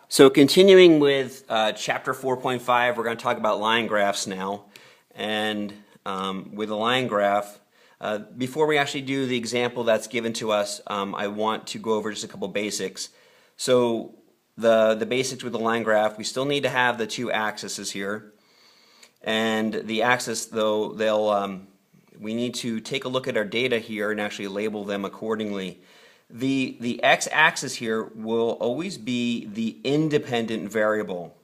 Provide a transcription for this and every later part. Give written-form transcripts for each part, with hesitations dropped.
So continuing with chapter 4.5, we're going to talk about line graphs now. And with a line graph, before we actually do the example that's given to us, I want to go over just a couple basics. So the basics with the line graph, we still need to have the two axes here. And the axis, though, we need to take a look at our data here and actually label them accordingly. The x-axis here will always be the independent variable.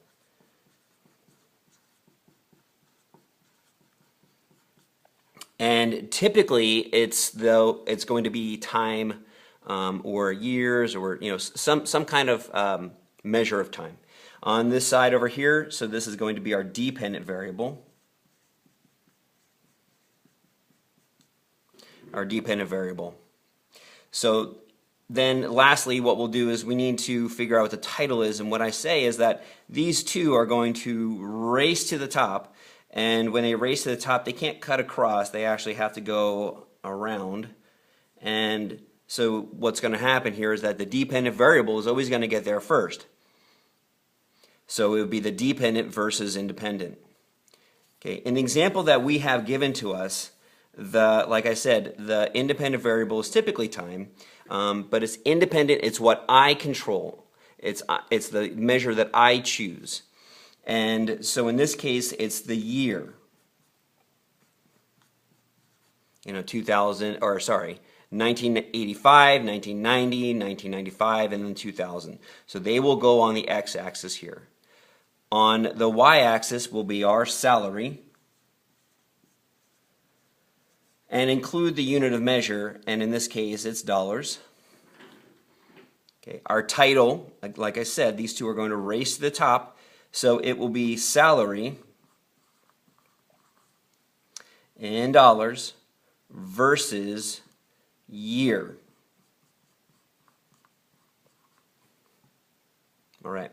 And typically it's going to be time or years or some kind of measure of time. On this side over here, so this is going to be our dependent variable. Our dependent variable. So then lastly, what we'll do is we need to figure out what the title is, and what I say is that these two are going to race to the top, and when they race to the top, they can't cut across, they actually have to go around. And so what's going to happen here is that the dependent variable is always going to get there first. So it would be the dependent versus independent. Okay, in the example that we have given to us, like I said, the independent variable is typically time, but it's independent. It's what I control. It's the measure that I choose. And so in this case, it's the year. 1985, 1990, 1995, and then 2000. So they will go on the x-axis here. On the y-axis will be our salary, and include the unit of measure, and in this case it's dollars. Okay, our title, like I said, these two are going to race to the top, so it will be salary in dollars versus year. All right.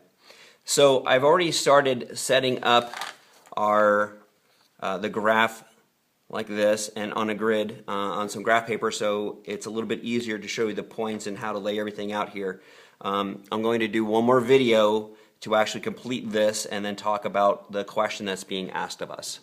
So I've already started setting up our the graph like this and on a grid on some graph paper, so it's a little bit easier to show you the points and how to lay everything out here. I'm going to do one more video to actually complete this and then talk about the question that's being asked of us.